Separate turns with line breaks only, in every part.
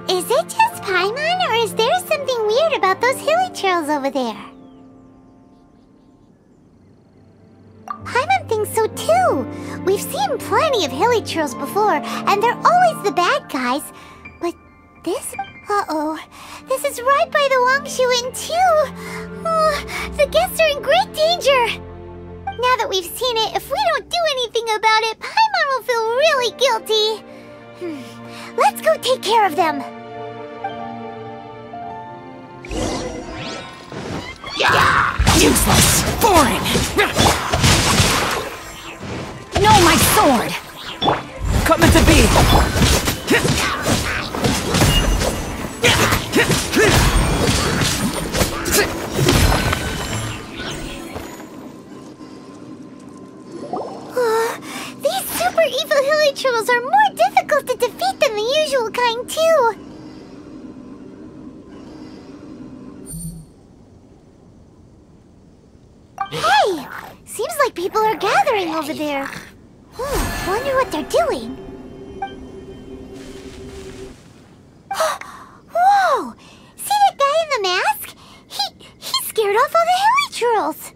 Is it just Paimon, or is there something weird about those hilly trails over there? Paimon thinks so too. We've seen plenty of hilly trails before, and they're always the bad guys. But this... Uh-oh. This is right by the Wangshu Inn too. Oh, the guests are in great danger. Now that we've seen it, if we don't do anything about it, Paimon will feel really guilty. Let's go take care of them.
Useless! Foreign! No, my sword! Come to be!
These super evil hilly trolls are more difficult to defeat than the usual kind, too. Hey! Seems like people are gathering over there. Wonder what they're doing. Whoa! See that guy in the mask? He scared off all the hilly trolls.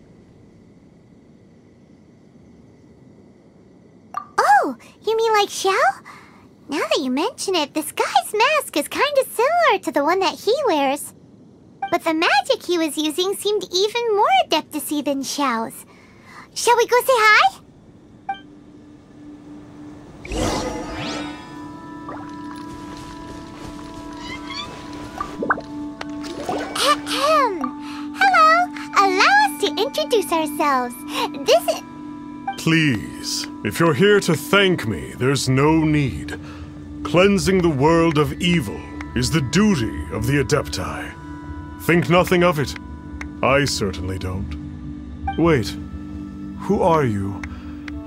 Oh, you mean like Xiao? Now that you mention it, this guy's mask is kind of similar to the one that he wears. But the magic he was using seemed even more adeptacy than Xiao's. Shall we go say hi? Hello! Allow us to introduce ourselves. This is...
Please, if you're here to thank me, there's no need. Cleansing the world of evil is the duty of the Adepti. Think nothing of it. I certainly don't. Wait, who are you?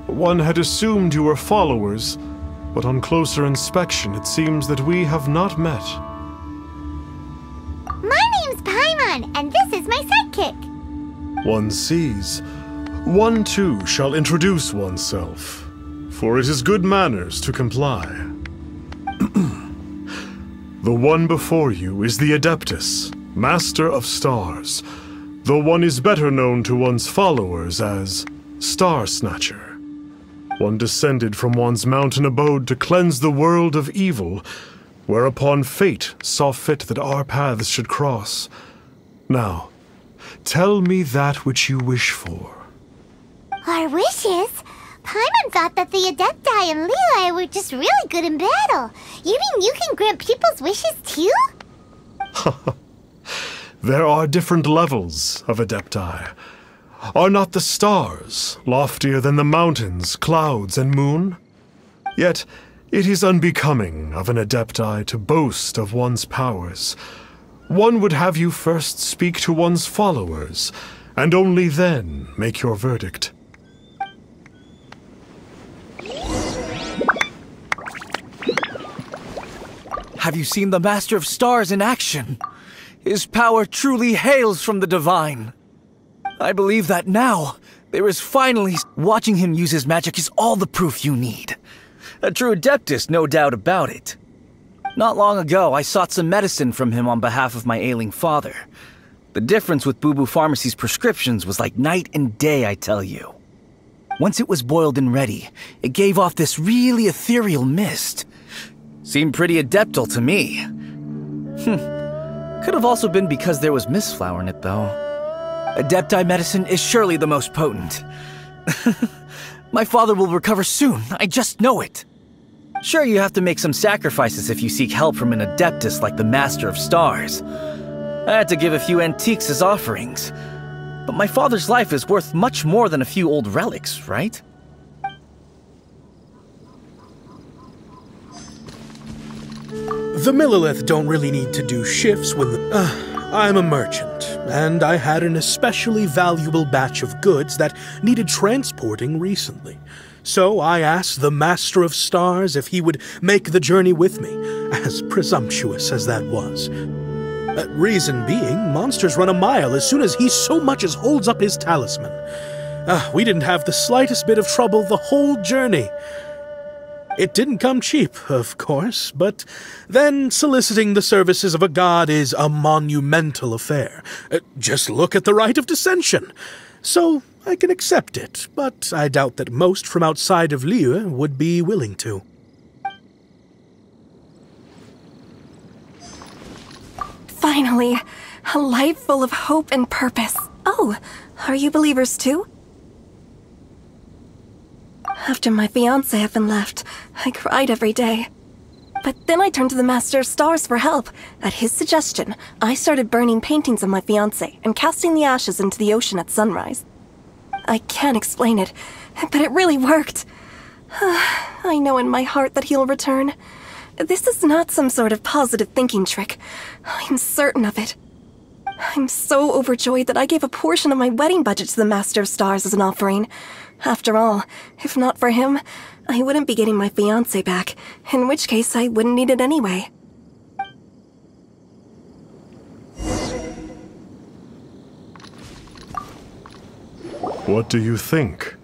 One had assumed you were followers, but on closer inspection it seems that we have not met.
My name's Paimon, and this is my sidekick.
One sees. One too shall introduce oneself, for it is good manners to comply. The one before you is the Adeptus, Master of Stars, though one is better known to one's followers as Star Snatcher. One descended from one's mountain abode to cleanse the world of evil, whereupon fate saw fit that our paths should cross. Now, tell me that which you wish for.
Our wishes? Paimon thought that the Adepti and Leela were just really good in battle. You mean you can grant people's wishes too?
There are different levels of Adepti. Are not the stars loftier than the mountains, clouds, and moon? Yet it is unbecoming of an Adepti to boast of one's powers. One would have you first speak to one's followers, and only then make your verdict.
Have you seen the Master of Stars in action? His power truly hails from the divine. I believe that now, there is finally... Watching him use his magic is all the proof you need. A true Adeptus, no doubt about it. Not long ago, I sought some medicine from him on behalf of my ailing father. The difference with Boo Boo Pharmacy's prescriptions was like night and day, I tell you. Once it was boiled and ready, it gave off this really ethereal mist. Seemed pretty adeptal to me. Could have also been because there was mistflower in it, though. Adepti medicine is surely the most potent. My father will recover soon, I just know it. Sure, you have to make some sacrifices if you seek help from an Adeptus like the Master of Stars. I had to give a few antiques as offerings. But my father's life is worth much more than a few old relics, right?
The Millilith don't really need to do shifts when I'm a merchant, and I had an especially valuable batch of goods that needed transporting recently. So I asked the Master of Stars if he would make the journey with me, as presumptuous as that was. Reason being, monsters run a mile as soon as he so much as holds up his talisman. We didn't have the slightest bit of trouble the whole journey. It didn't come cheap, of course, but then soliciting the services of a god is a monumental affair. Just look at the Rite of Dissension. So I can accept it, but I doubt that most from outside of Liyue would be willing to.
Finally, a life full of hope and purpose. Oh, are you believers too? After my fiancé had been left, I cried every day. But then I turned to the Master of Stars for help. At his suggestion, I started burning paintings of my fiancé and casting the ashes into the ocean at sunrise. I can't explain it, but it really worked. I know in my heart that he'll return. This is not some sort of positive thinking trick. I'm certain of it. I'm so overjoyed that I gave a portion of my wedding budget to the Master of Stars as an offering. After all, if not for him, I wouldn't be getting my fiancé back, in which case I wouldn't need it anyway.
What do you think?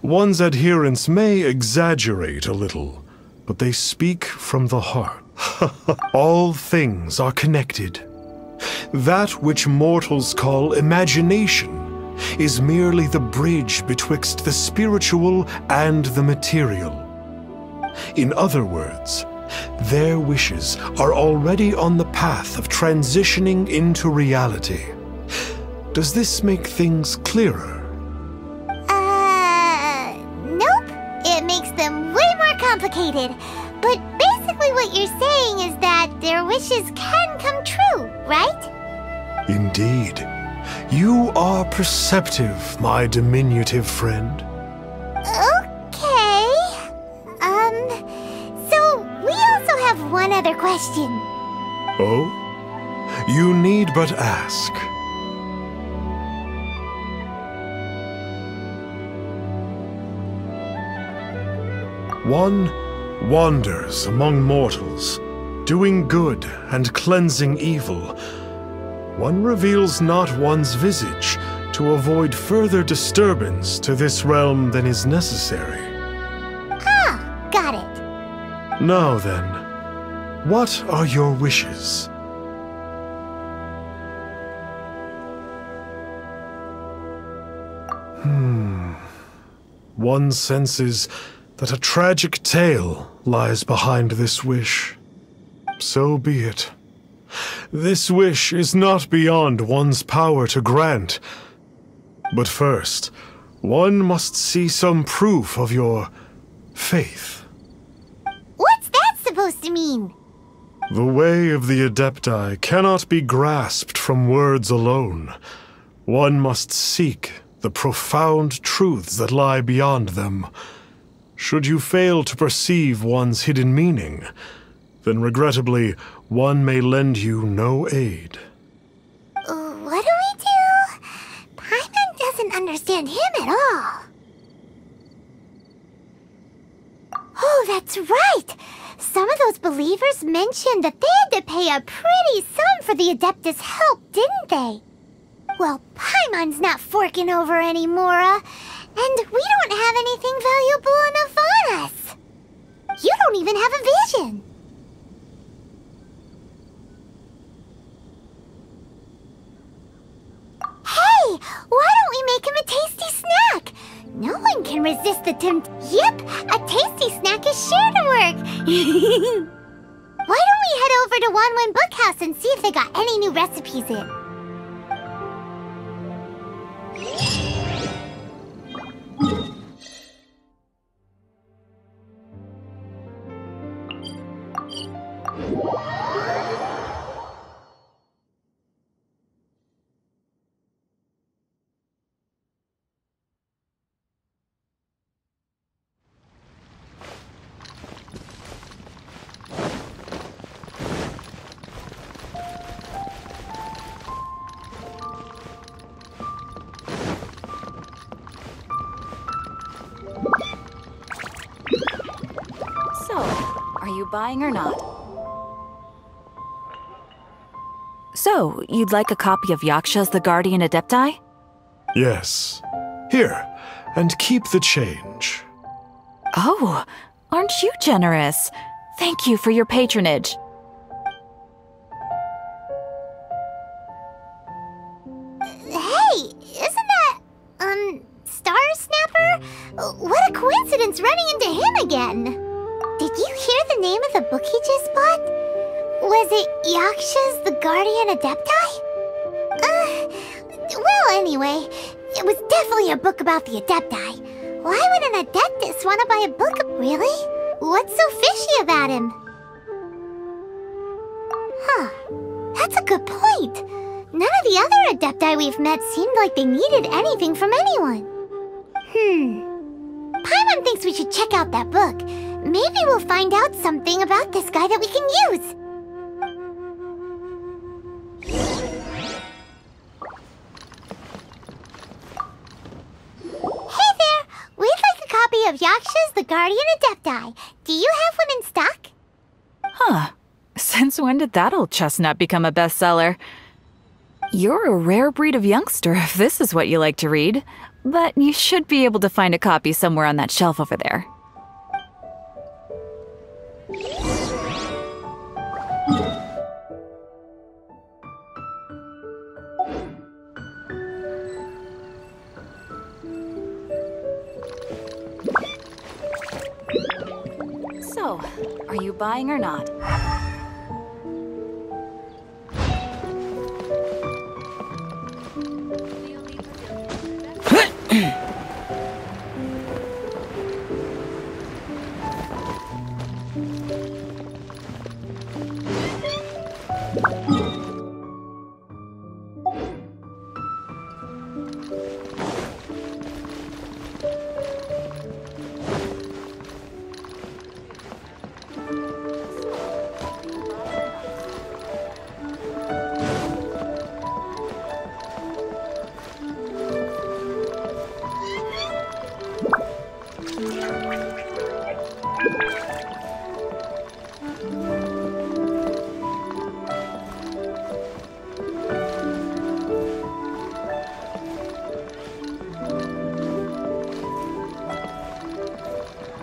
One's adherents may exaggerate a little, but they speak from the heart. All things are connected. That which mortals call imagination is merely the bridge betwixt the spiritual and the material. In other words, their wishes are already on the path of transitioning into reality. Does this make things clearer?
Nope. It makes them way more complicated. But basically what you're saying is that their wishes can come true, right?
Indeed. You are perceptive, my diminutive friend.
Okay. So we also have one other question.
Oh? You need but ask. One wanders among mortals, doing good and cleansing evil. One reveals not one's visage to avoid further disturbance to this realm than is necessary.
Ah, got it.
Now then, what are your wishes? One senses that a tragic tale lies behind this wish. So be it. This wish is not beyond one's power to grant. But first, one must see some proof of your faith.
What's that supposed to mean?
The way of the Adepti cannot be grasped from words alone. One must seek the profound truths that lie beyond them. Should you fail to perceive one's hidden meaning, then regrettably, one may lend you no aid.
What do we do? Paimon doesn't understand him at all. Oh, that's right! Some of those believers mentioned that they had to pay a pretty sum for the Adeptus' help, didn't they? Well, Paimon's not forking over anymore, and we don't have anything valuable enough on us. You don't even have a vision. Hey, why don't we make him a tasty snack? No one can resist the Yep, a tasty snack is sure to work. Why don't we head over to Wanwen Bookhouse and see if they got any new recipes in?
buying or not? So, you'd like a copy of Yaksha's The Guardian Adepti?
Yes. Here, and keep the change.
Oh, aren't you generous? Thank you for your patronage.
Hey, isn't that, Star Snapper? What a coincidence running into him again. Did you hear the name of the book he just bought? Was it Yaksha's The Guardian Adepti? Well, anyway, it was definitely a book about the Adepti. Why would an Adeptus want to buy a book? Really? What's so fishy about him? Huh, that's a good point. None of the other Adepti we've met seemed like they needed anything from anyone. Paimon thinks we should check out that book. Maybe we'll find out something about this guy that we can use. Hey there! We'd like a copy of Yaksha's The Guardian Adepti. Do you have one in stock?
Huh. Since when did that old chestnut become a bestseller? You're a rare breed of youngster if this is what you like to read. But you should be able to find a copy somewhere on that shelf over there. So, are you buying or not?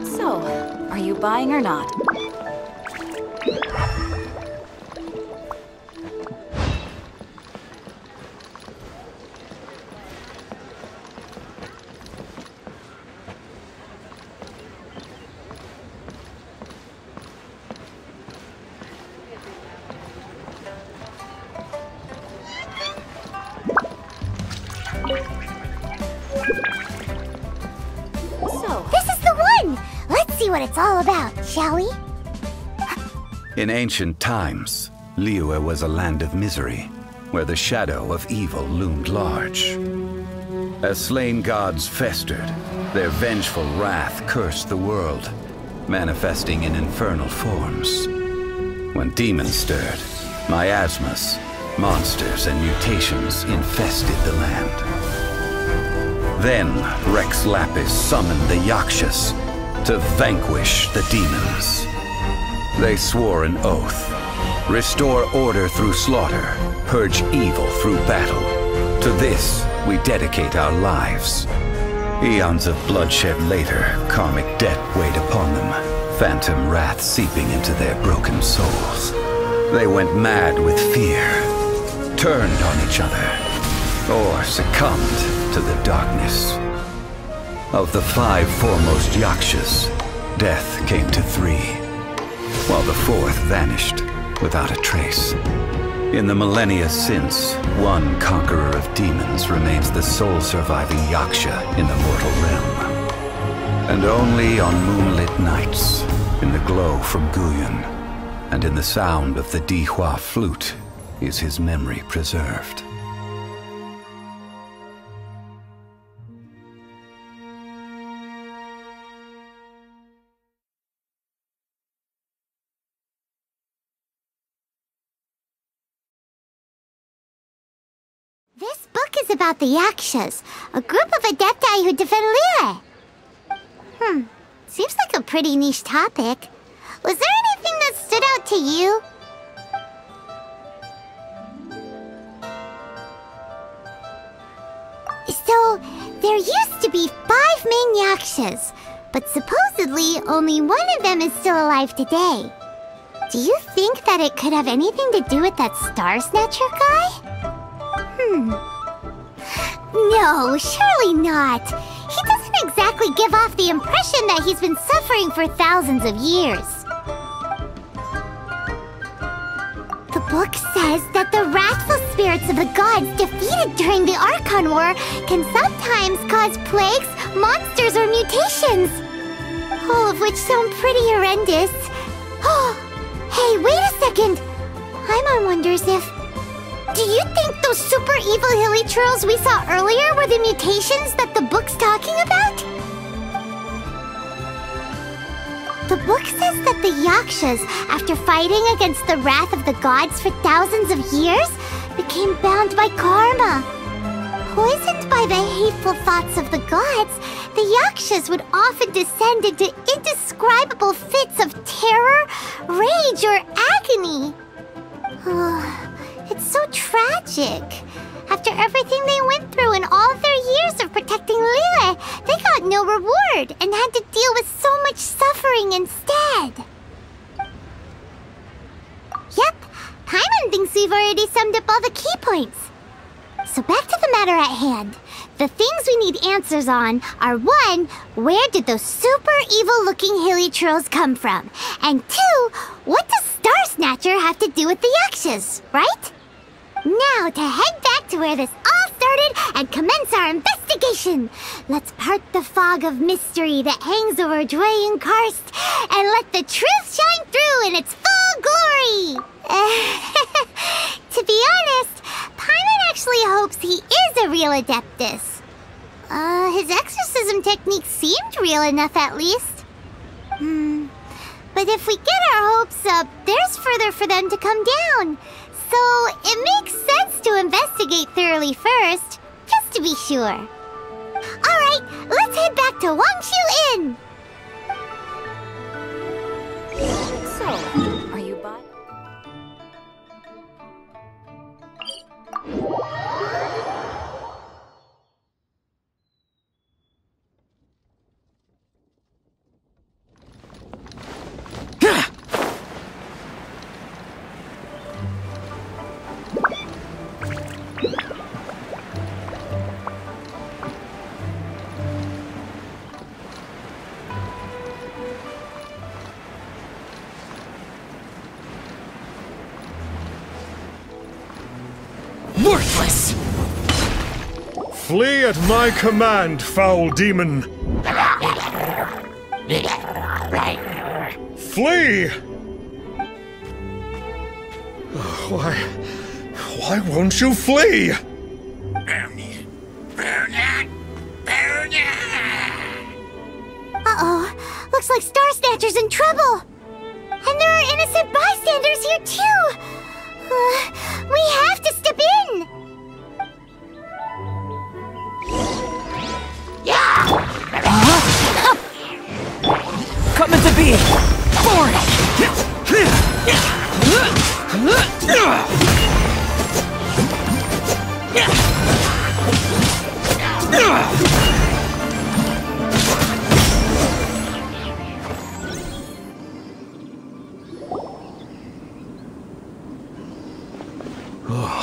So, are you buying or not?
What it's all about, shall we?
In ancient times, Liyue was a land of misery, where the shadow of evil loomed large. As slain gods festered, their vengeful wrath cursed the world, manifesting in infernal forms. When demons stirred, miasmas, monsters, and mutations infested the land. Then Rex Lapis summoned the Yakshas to vanquish the demons. They swore an oath: restore order through slaughter, purge evil through battle. To this, we dedicate our lives. Eons of bloodshed later, karmic debt weighed upon them, phantom wrath seeping into their broken souls. They went mad with fear, turned on each other, or succumbed to the darkness. Of the 5 foremost Yakshas, death came to 3, while the 4th vanished without a trace. In the millennia since, one conqueror of demons remains the sole surviving Yaksha in the mortal realm. And only on moonlit nights, in the glow from Guyon, and in the sound of the Dihua flute, is his memory preserved.
This book is about the Yakshas, a group of Adepti who defend Liyue. Seems like a pretty niche topic. Was there anything that stood out to you? So, there used to be 5 main yakshas, but supposedly only one of them is still alive today. Do you think that it could have anything to do with that Star Snatcher guy? No, surely not. He doesn't exactly give off the impression that he's been suffering for thousands of years. The book says that the wrathful spirits of the gods defeated during the Archon War can sometimes cause plagues, monsters, or mutations. All of which sound pretty horrendous. Hey, wait a second! Paimon wonders if... Do you think those super evil hilly churls we saw earlier were the mutations that the book's talking about? The book says that the Yakshas, after fighting against the wrath of the gods for thousands of years, became bound by karma. Poisoned by the hateful thoughts of the gods, the Yakshas would often descend into indescribable fits of terror, rage, or agony. It's so tragic. After everything they went through in all of their years of protecting Liyue, they got no reward and had to deal with so much suffering instead. Yep, Paimon thinks we've already summed up all the key points. So back to the matter at hand. The things we need answers on are 1, where did those super evil-looking hilly trolls come from? And 2, what does Star Snatcher have to do with the Yakshas, right? Now to head back to where this all started and commence our investigation. Let's part the fog of mystery that hangs over Dwayne Karst and let the truth shine through in its full glory. To be honest, Paimon actually hopes he is a real Adeptus. His exorcism technique seemed real enough at least. But if we get our hopes up, there's further for them to come down. So it makes sense to investigate thoroughly first, just to be sure. Alright, let's head back to Wangshu Inn!
So, are you by?
Worthless!
Flee at my command, foul demon! Flee! Why won't you flee?
Uh-oh, looks like Star Snatcher's in trouble! And there are innocent bystanders here too! We have to step in!
Coming to be! For it!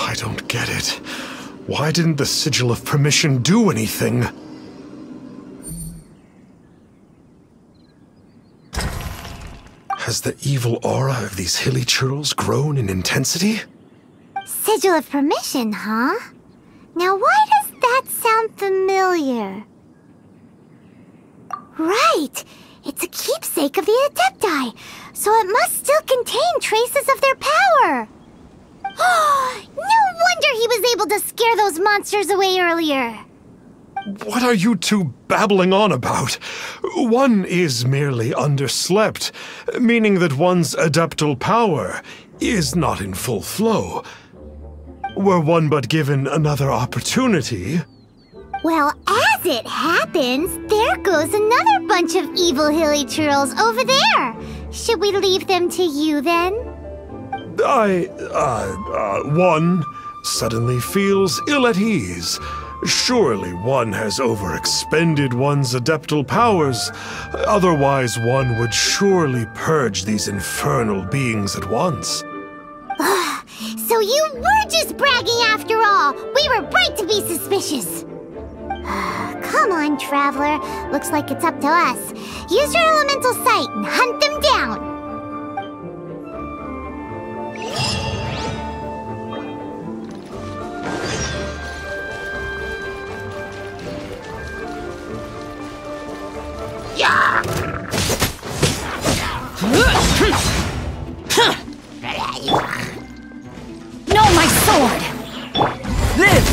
I don't get it. Why didn't the Sigil of Permission do anything? Has the evil aura of these hilly churls grown in intensity?
Sigil of Permission, huh? Now why does that sound familiar? Right! It's a keepsake of the Adepti, so it must still contain traces of their power! No wonder he was able to scare those monsters away earlier!
What are you two babbling on about? One is merely underslept, meaning that one's adeptal power is not in full flow. Were one but given another opportunity...
Well, as it happens, there goes another bunch of evil hilly churls over there! Should we leave them to you then?
One suddenly feels ill at ease. Surely one has overexpended one's adeptal powers. Otherwise, one would surely purge these infernal beings at once.
So you were just bragging after all! We were right to be suspicious! Come on, Traveler. Looks like it's up to us. Use your elemental sight and hunt them down!
No, my sword!
Live!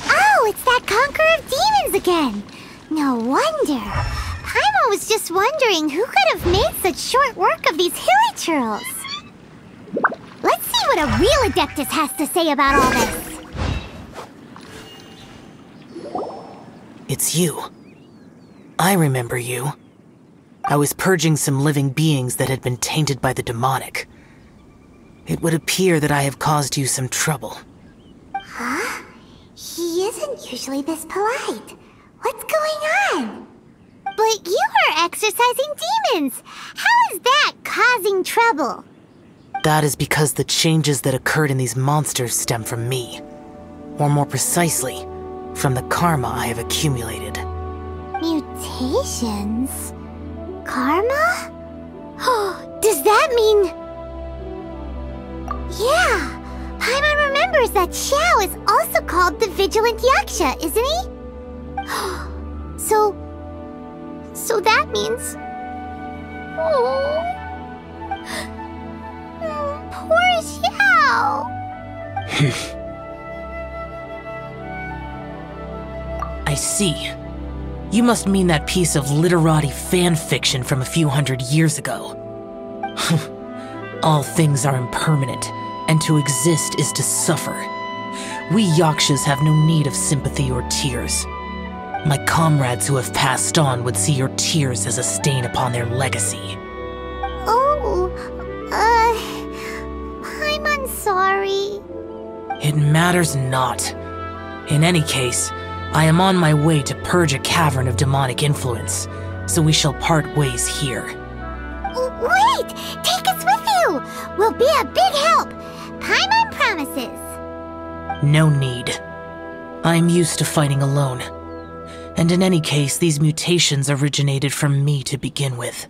Oh, it's that Conqueror of Demons again! No wonder. Paimon was just wondering who could have made such short work of these hilichurls. Let's see what a real Adeptus has to say about all this.
It's you. I remember you. I was purging some living beings that had been tainted by the demonic. It would appear that I have caused you some trouble.
Huh? He isn't usually this polite. What's going on? But you are exorcising demons! How is that causing trouble?
That is because the changes that occurred in these monsters stem from me. Or more precisely, from the karma I have accumulated.
Mutations? Karma? Does that mean... Yeah! Paimon remembers that Xiao is also called the Vigilant Yaksha, isn't he? So that means... Oh... Poor Xiao!
I see. You must mean that piece of literati fan fiction from a few hundred years ago. All things are impermanent, and to exist is to suffer. We Yakshas have no need of sympathy or tears. My comrades who have passed on would see your tears as a stain upon their legacy.
Oh, I'm sorry.
It matters not. In any case, I am on my way to purge a cavern of demonic influence, so we shall part ways here.
Wait! Take us with you! We'll be a big help! Paimon promises!
No need. I am used to fighting alone. And in any case, these mutations originated from me to begin with.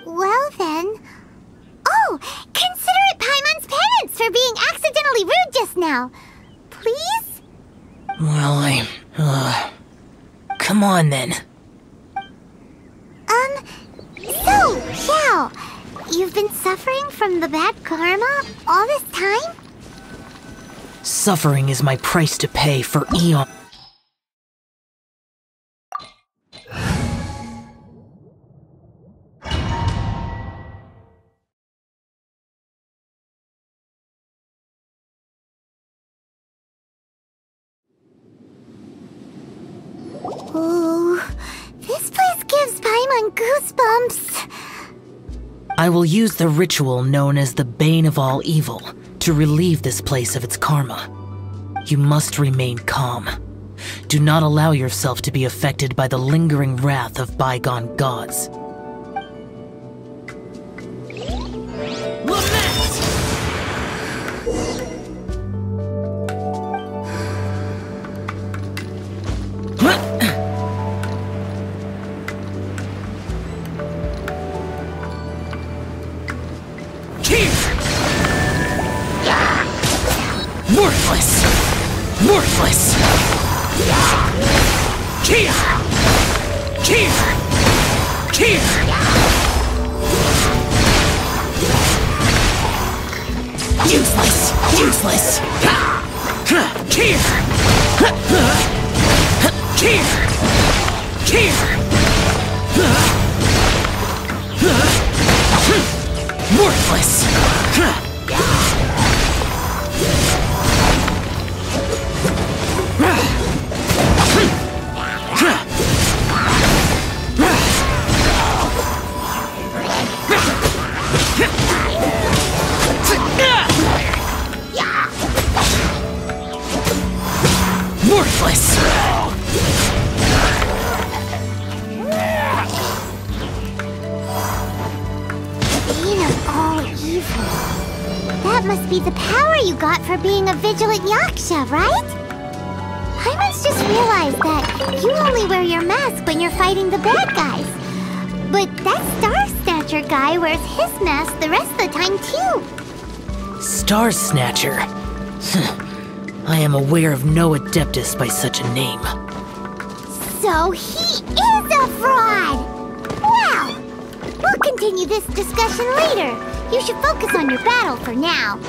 Well then... Oh! Consider it Paimon's penance for being accidentally rude just now! Please?
Well, come on then.
So, Xiao, you've been suffering from the bad karma all this time?
Suffering is my price to pay for eon.
Ooh, this place gives Paimon goosebumps.
I will use the ritual known as the Bane of All Evil to relieve this place of its karma. You must remain calm. Do not allow yourself to be affected by the lingering wrath of bygone gods. Worthless! Worthless! Here! Here! Here! Useless! Useless! Here! Here! Here! Worthless! Worthless!
Bane of all evil. That must be the power you got for being a vigilant Yaksha, right? Paimons just realized that you only wear your mask when you're fighting the bad guys. But that Star Snatcher guy wears his mask the rest of the time, too.
Star Snatcher? I am aware of no Adeptus by such a name.
So he is a fraud! Well, we'll continue this discussion later. You should focus on your battle for now.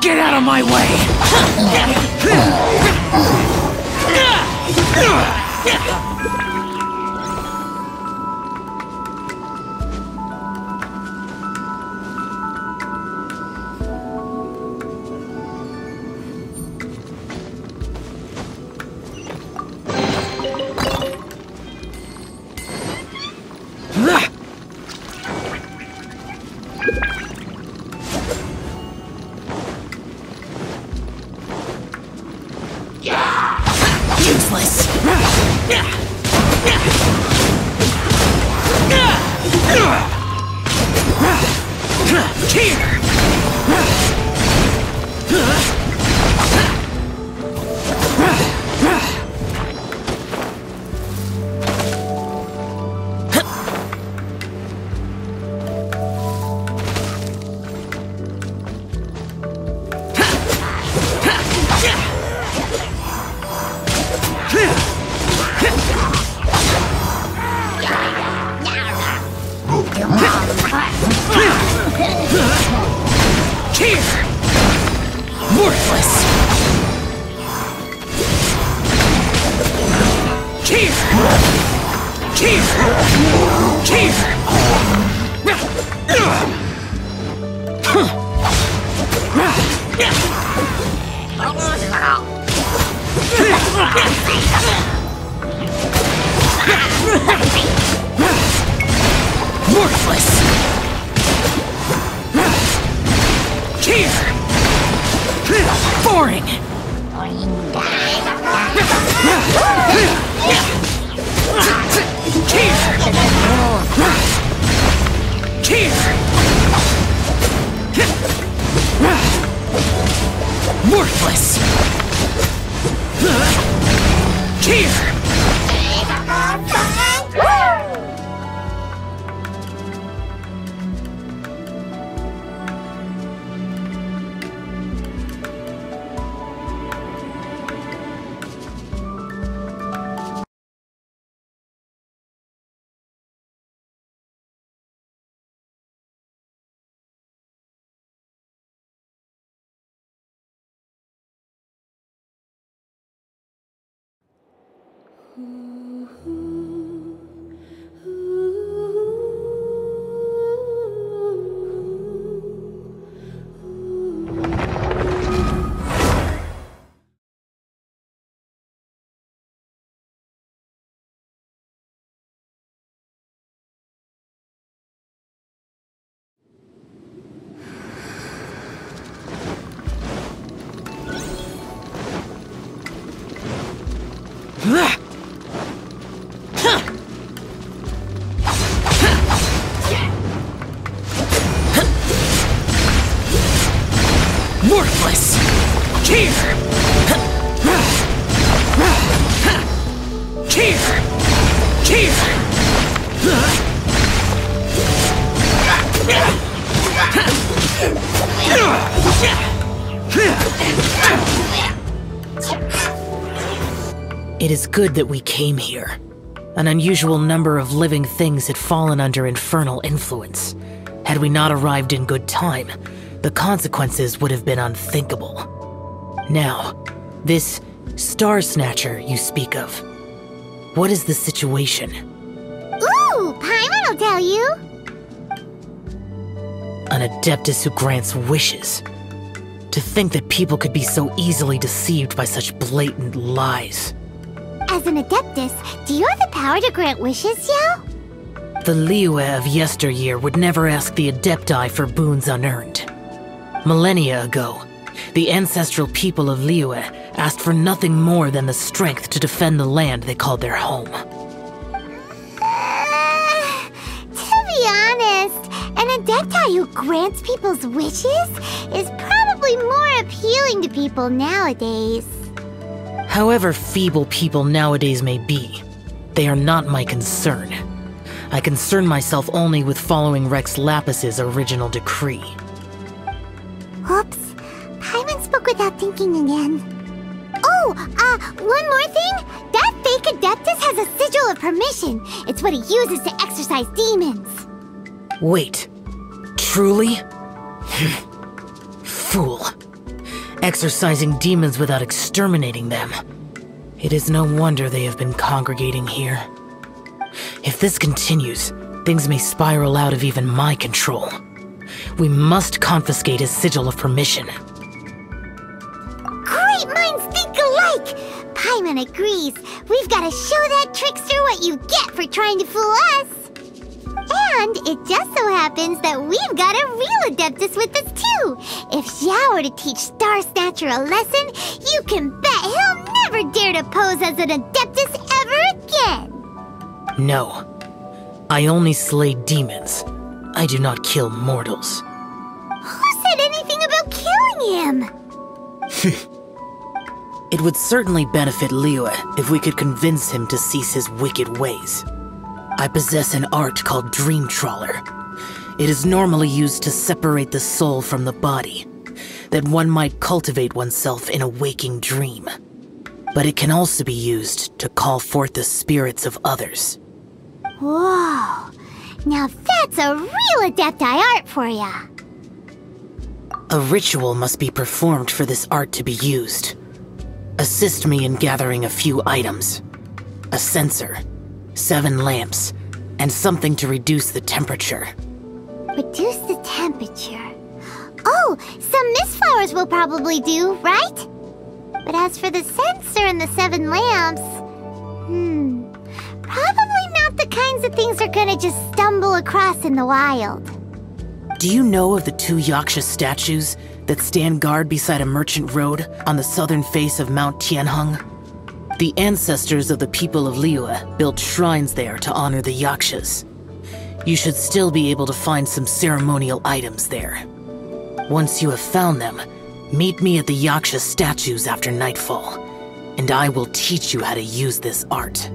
Get out of my way! Useless! Here! Worthless! Cheer! Cheer! Cheer! Worthless! Cheer! Boring! Cheer! Cheer! Worthless! Cheer! Worthless! Cheer! Cheer! Cheer! It is good that we came here. An unusual number of living things had fallen under infernal influence. Had we not arrived in good time, the consequences would have been unthinkable. Now, this Star Snatcher you speak of, what is the situation?
Ooh, Paimon will tell you.
An Adeptus who grants wishes. To think that people could be so easily deceived by such blatant lies.
As an Adeptus, do you have the power to grant wishes, Xiao?
The Liyue of yesteryear would never ask the Adepti for boons unearned. Millennia ago, the ancestral people of Liyue asked for nothing more than the strength to defend the land they called their home.
To be honest, an Adepti who grants people's wishes is probably more appealing to people nowadays.
However feeble people nowadays may be, they are not my concern. I concern myself only with following Rex Lapis's original decree.
Oops, Paimon spoke without thinking again. Oh, one more thing? That fake Adeptus has a sigil of permission. It's what he uses to exorcise demons.
Wait, truly? Fool. Exorcising demons without exterminating them. It is no wonder they have been congregating here. If this continues, things may spiral out of even my control. We must confiscate his sigil of permission.
Great minds think alike! Paimon agrees. We've got to show that trickster what you get for trying to fool us. And it just so happens that we've got a real Adeptus with us too. If Xiao were to teach Star Snatcher a lesson, you can bet he'll never dare to pose as an Adeptus ever again.
No. I only slay demons. I do not kill mortals.
Who said anything about killing him?
It would certainly benefit Liyue if we could convince him to cease his wicked ways. I possess an art called Dream Trawler. It is normally used to separate the soul from the body, that one might cultivate oneself in a waking dream. But it can also be used to call forth the spirits of others.
Whoa, now that's a real Adepti art for ya.
A ritual must be performed for this art to be used. Assist me in gathering a few items. A censer, 7 lamps, and something to reduce the temperature.
Reduce the temperature. Oh, some mist flowers will probably do, right? But as for the censer and the 7 lamps, probably not the kinds of things they're gonna just stumble across in the wild.
Do you know of the 2 Yaksha statues that stand guard beside a merchant road on the southern face of Mount Tianheng? The ancestors of the people of Liyue built shrines there to honor the Yakshas. You should still be able to find some ceremonial items there. Once you have found them, meet me at the Yaksha statues after nightfall, and I will teach you how to use this art.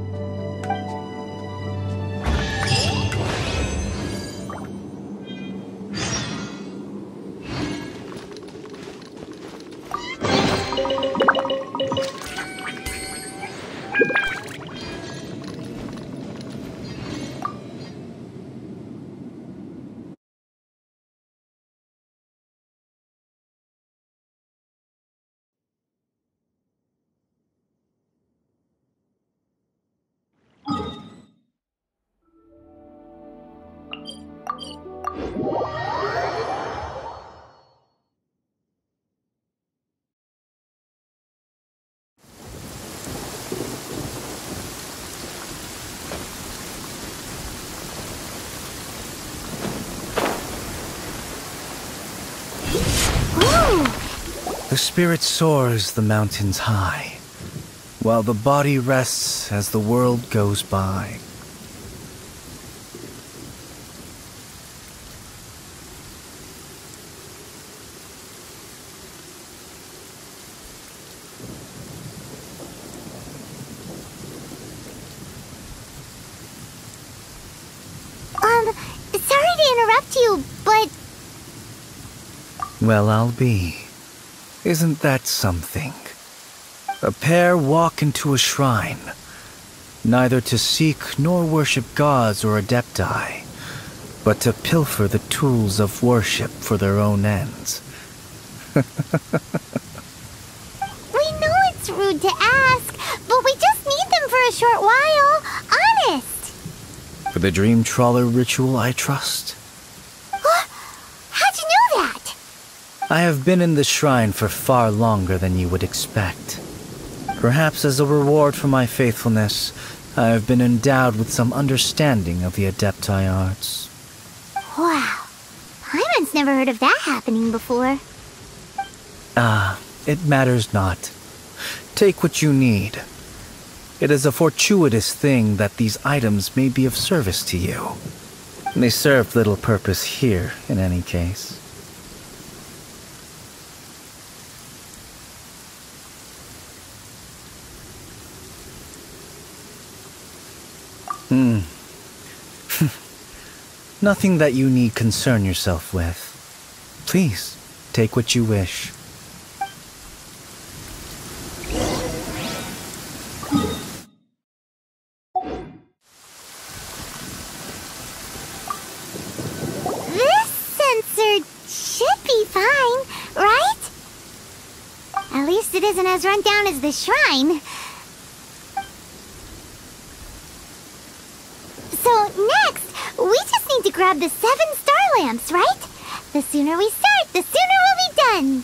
The spirit soars the mountains high, while the body rests as the world goes by.
Sorry to interrupt you, but...
Well, I'll be. Isn't that something? A pair walk into a shrine, neither to seek nor worship gods or adepti, but to pilfer the tools of worship for their own ends.
We know it's rude to ask, but we just need them for a short while. Honest.
For the dream trawler ritual, I trust.
How'd you know that?
I have been in the shrine for far longer than you would expect. Perhaps as a reward for my faithfulness, I have been endowed with some understanding of the adepti arts.
Wow. Paimon's never heard of that happening before.
It matters not. Take what you need. It is a fortuitous thing that these items may be of service to you. They serve little purpose here, in any case. Nothing that you need concern yourself with. Please, take what you wish.
This sensor should be fine, right? At least it isn't as run down as the shrine. So next, we just need to grab the 7 star lamps, right? The sooner we start, the sooner we'll be done.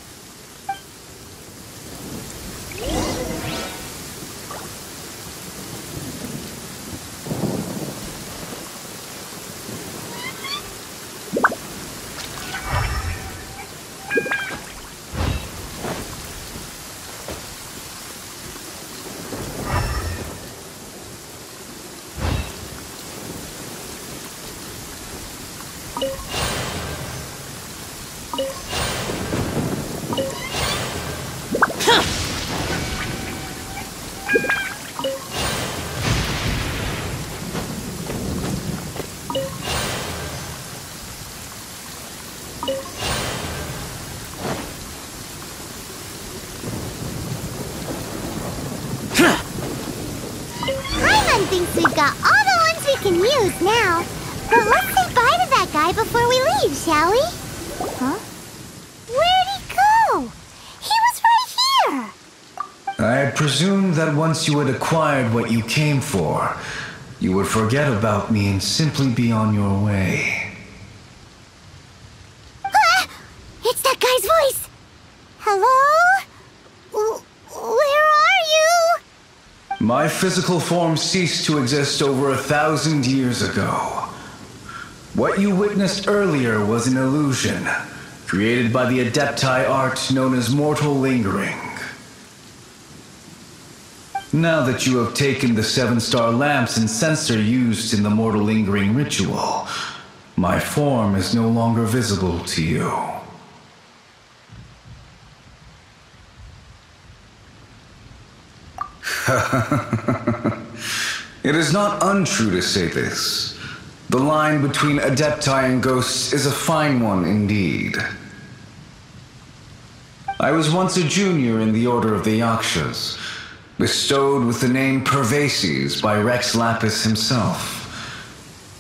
Paimon thinks we've got all the ones we can use now. But let's say bye to that guy before we leave, shall we? Huh? Where'd he go? He was right here!
I had presumed that once you had acquired what you came for, you would forget about me and simply be on your way.
It's that guy's voice! Hello? Where are you?
My physical form ceased to exist over 1,000 years ago. What you witnessed earlier was an illusion, created by the adepti art known as mortal lingering. Now that you have taken the 7 star lamps and sensor used in the mortal lingering ritual, my form is no longer visible to you. It is not untrue to say this. The line between adepti and ghosts is a fine one indeed. I was once a junior in the Order of the Yakshas, bestowed with the name Pervases by Rex Lapis himself.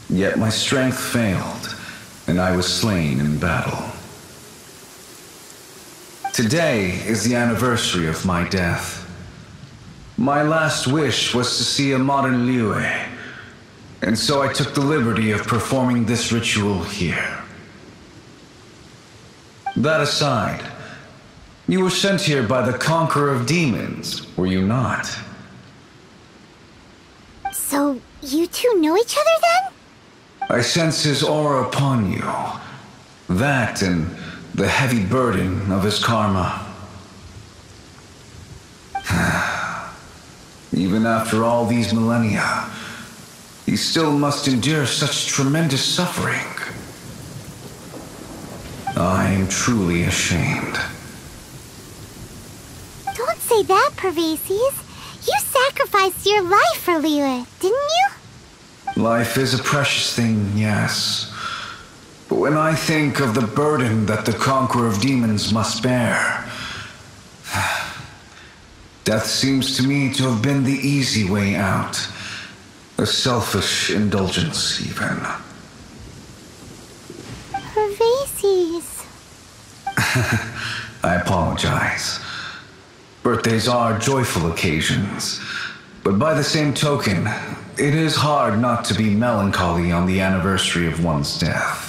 Yet my strength failed, and I was slain in battle. Today is the anniversary of my death. My last wish was to see a modern Liyue, and so I took the liberty of performing this ritual here. That aside, you were sent here by the Conqueror of Demons, were you not?
So, you two know each other then?
I sense his aura upon you. That and the heavy burden of his karma. Even after all these millennia, he still must endure such tremendous suffering. I am truly ashamed.
Don't say that, Pervases. You sacrificed your life for Liyue, didn't you?
Life is a precious thing, yes. When I think of the burden that the Conqueror of Demons must bear, death seems to me to have been the easy way out. A selfish indulgence, even.
Pervases.
I apologize. Birthdays are joyful occasions, but by the same token, it is hard not to be melancholy on the anniversary of one's death.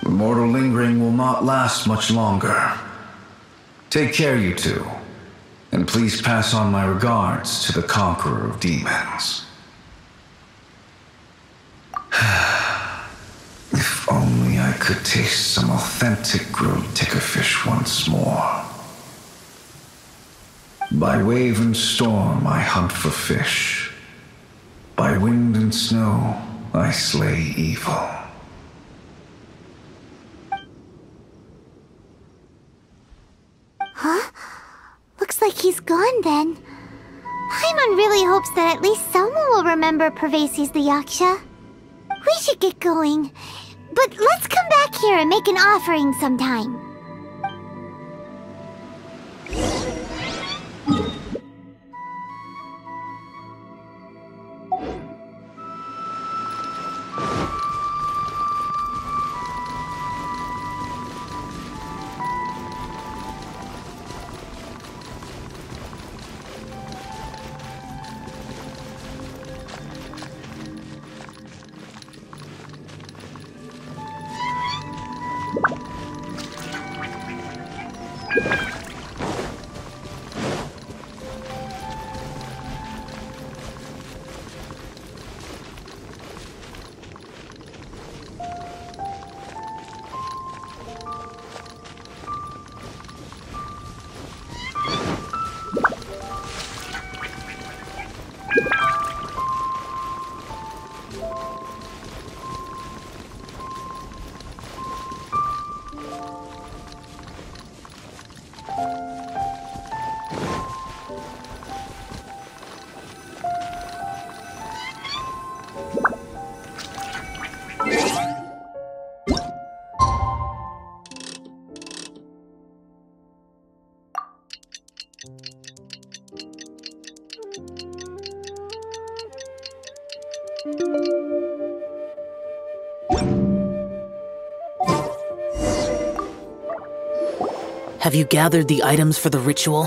Mortal lingering will not last much longer. Take care, you two, and please pass on my regards to the Conqueror of Demons. If only I could taste some authentic grilled tickerfish once more. By wave and storm I hunt for fish. By wind and snow I slay evil.
Huh? Looks like he's gone then. Paimon really hopes that at least someone will remember Pervases the Yaksha. We should get going. But let's come back here and make an offering sometime.
Have you gathered the items for the ritual?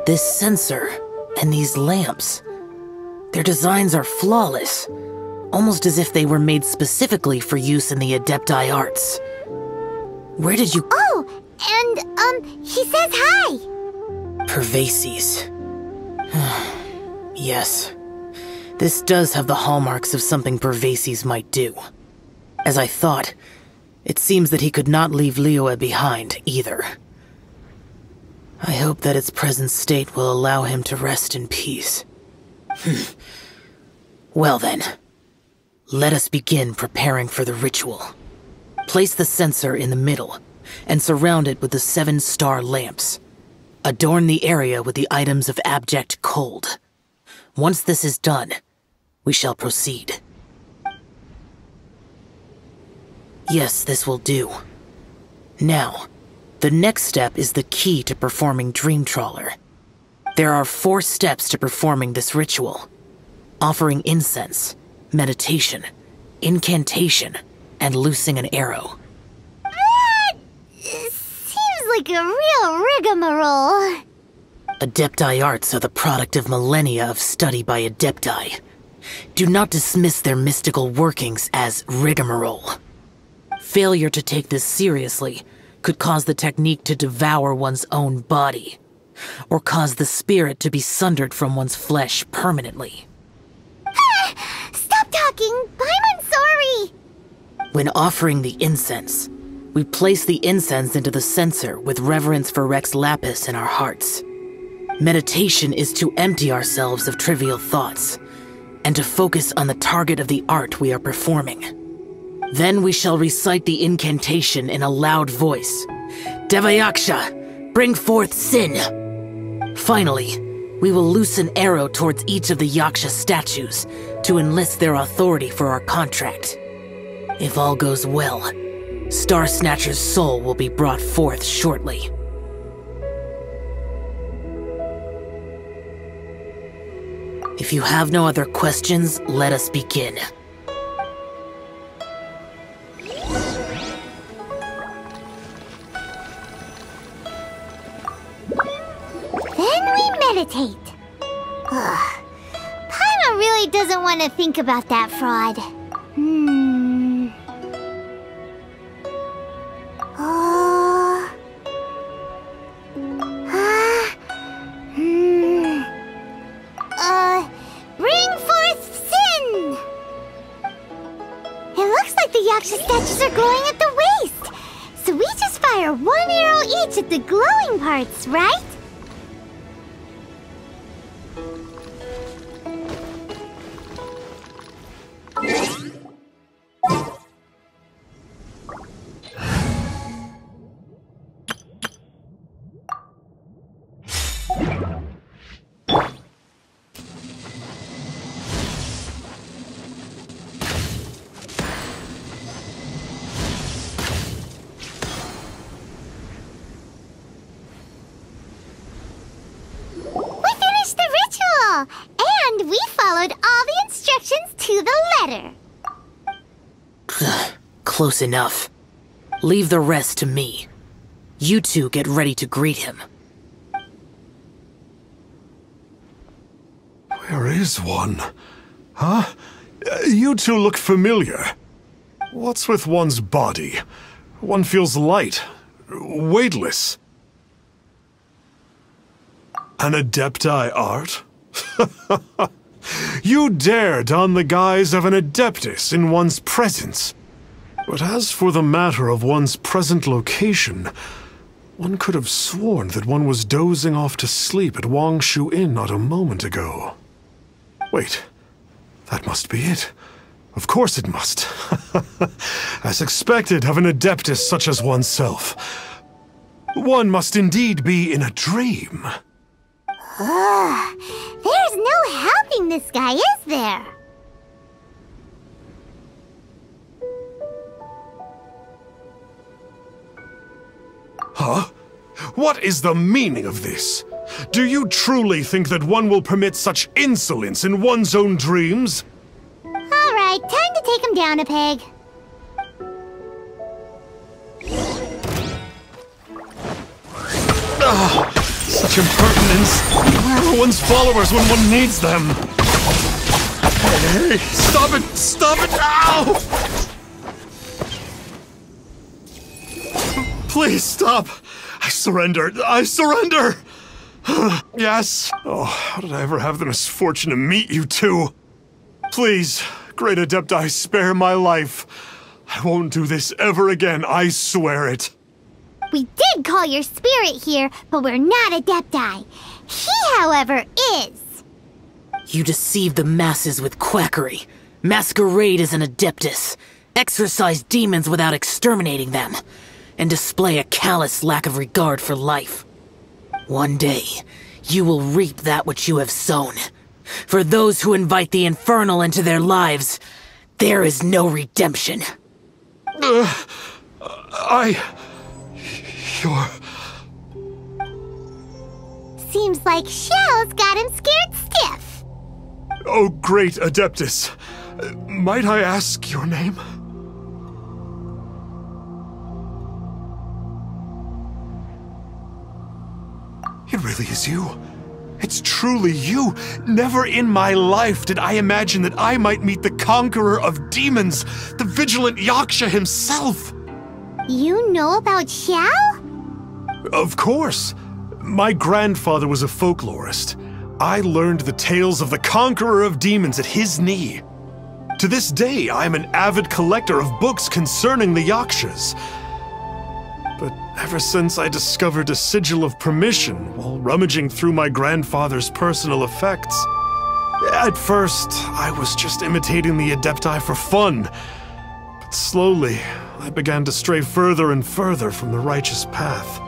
This sensor and these lamps. Their designs are flawless, almost as if they were made specifically for use in the Adepti arts. Where did you—
Oh, and, he says hi!
Pervases. Yes. This does have the hallmarks of something Pervases might do. As I thought, it seems that he could not leave Liyue behind, either. I hope that its present state will allow him to rest in peace. Well then, let us begin preparing for the ritual. Place the censer in the middle, and surround it with the 7-star lamps. Adorn the area with the items of abject cold. Once this is done, we shall proceed. Yes, this will do. Now, the next step is the key to performing Dream Trawler. There are 4 steps to performing this ritual: offering incense, meditation, incantation, and loosing an arrow.
That seems like a real rigmarole.
Adepti arts are the product of millennia of study by Adepti. Do not dismiss their mystical workings as rigmarole. Failure to take this seriously could cause the technique to devour one's own body, or cause the spirit to be sundered from one's flesh permanently.
Stop talking! I'm sorry!
When offering the incense, we place the incense into the censer with reverence for Rex Lapis in our hearts. Meditation is to empty ourselves of trivial thoughts, and to focus on the target of the art we are performing. Then we shall recite the incantation in a loud voice. Devayaksha, bring forth sin! Finally, we will loose an arrow towards each of the Yaksha statues, to enlist their authority for our contract. If all goes well, Star Snatcher's soul will be brought forth shortly. If you have no other questions, let us begin.
Then we meditate. Ugh. Paimon really doesn't want to think about that fraud. Bring forth Sin! It looks like the Yaksha statues are glowing at the waist. So we just fire one arrow each at the glowing parts, right? And we followed all the instructions to the letter.
Close enough. Leave the rest to me. You two get ready to greet him.
Where is one? Huh? You two look familiar. What's with one's body? One feels light, weightless. An Adepti art? You dare don the guise of an Adeptus in one's presence. But as for the matter of one's present location, one could have sworn that one was dozing off to sleep at Wangshu Inn not a moment ago. Wait, that must be it. Of course it must. As expected of an Adeptus such as oneself. One must indeed be in a dream.
There's no helping this guy, is there?
Huh? What is the meaning of this? Do you truly think that one will permit such insolence in one's own dreams?
Alright, time to take him down a peg.
Such impertinence! Where are one's followers when one needs them? Hey, stop it! Stop it! Ow! Please stop! I surrender! I surrender! Yes! Oh, how did I ever have the misfortune to meet you two? Please, Great Adepti, spare my life. I won't do this ever again, I swear it.
We did call your spirit here, but we're not Adepti. He, however, is.
You deceive the masses with quackery, masquerade as an Adeptus, exorcise demons without exterminating them, and display a callous lack of regard for life. One day, you will reap that which you have sown. For those who invite the infernal into their lives, there is no redemption.
Seems like Xiao's got him scared stiff.
Oh, great Adeptus. Might I ask your name? It really is you. It's truly you. Never in my life did I imagine that I might meet the conqueror of demons, the vigilant Yaksha himself.
You know about Xiao?
Of course. My grandfather was a folklorist. I learned the tales of the conqueror of demons at his knee. To this day, I am an avid collector of books concerning the Yakshas. But ever since I discovered a sigil of permission while rummaging through my grandfather's personal effects, at first, I was just imitating the Adepti for fun. But slowly, I began to stray further and further from the righteous path.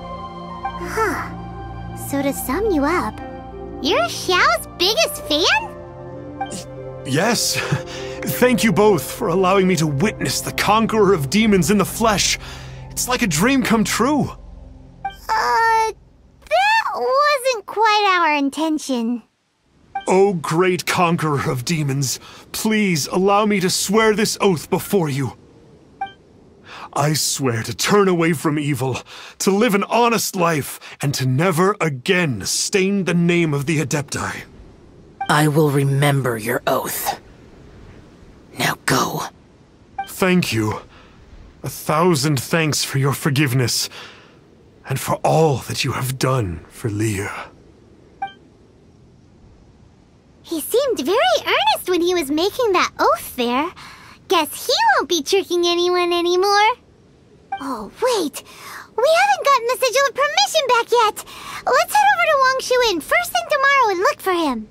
Huh. So to sum you up, you're Xiao's biggest fan?
Yes. Thank you both for allowing me to witness the conqueror of demons in the flesh. It's like a dream come true.
That wasn't quite our intention.
O great conqueror of demons, please allow me to swear this oath before you. I swear to turn away from evil, to live an honest life, and to never again stain the name of the Adepti.
I will remember your oath. Now go.
Thank you. 1,000 thanks for your forgiveness, and for all that you have done for Leah.
He seemed very earnest when he was making that oath there. Guess he won't be tricking anyone anymore. Oh, wait. We haven't gotten the Sigil of Permission back yet. Let's head over to Wang Shuin first thing tomorrow and look for him.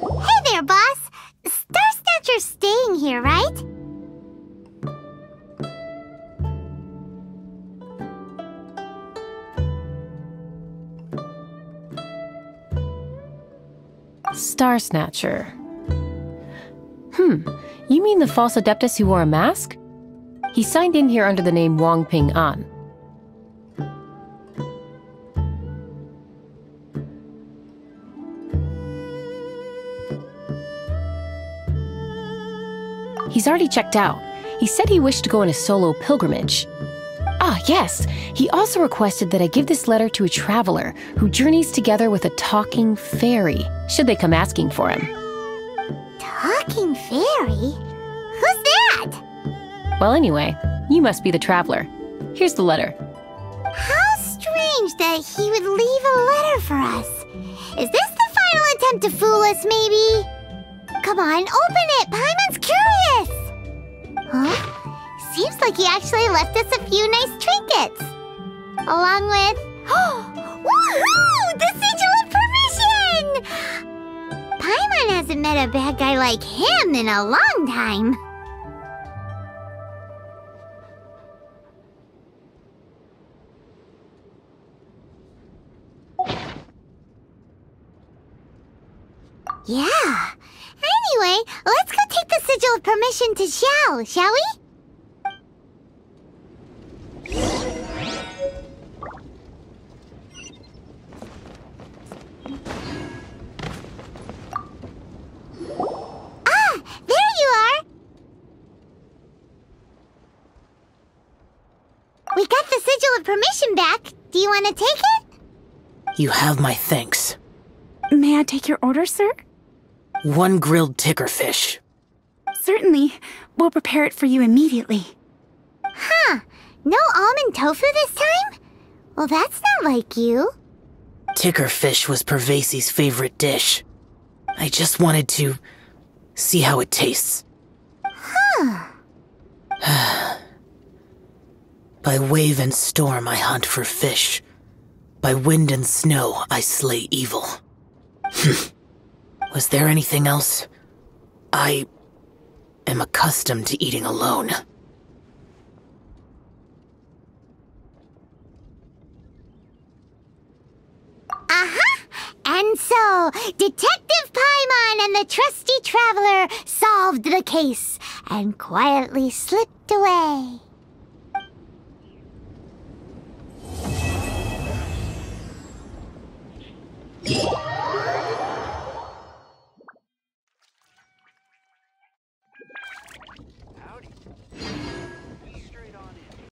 Hey there, boss. Star Snatcher's staying here, right?
Star Snatcher. You mean the false Adeptus who wore a mask? He signed in here under the name Wang Ping An. He's already checked out. He said he wished to go on a solo pilgrimage. Ah, yes! He also requested that I give this letter to a traveler who journeys together with a talking fairy, should they come asking for him.
Talking fairy? Who's that?
Well, anyway, you must be the traveler. Here's the letter.
How strange that he would leave a letter for us. Is this the final attempt to fool us, maybe? Come on, open it! Paimon's curious! Huh? Seems like he actually left us a few nice trinkets. Along with... Woohoo! The Sigil of Permission! Paimon hasn't met a bad guy like him in a long time. Yeah. Anyway, let's go take the Sigil of Permission to Xiao, shall we? Ah, there you are! We got the Sigil of Permission back. Do you want to take it?
You have my thanks.
May I take your order, sir?
1 grilled tickerfish.
Certainly. We'll prepare it for you immediately.
Huh. No almond tofu this time? Well, that's not like you.
Tickerfish was Pervasi's favorite dish. I just wanted to see how it tastes.
Huh.
By wave and storm I hunt for fish. By wind and snow I slay evil. Was there anything else? I am accustomed to eating alone.
And so, Detective Paimon and the trusty traveler solved the case and quietly slipped away.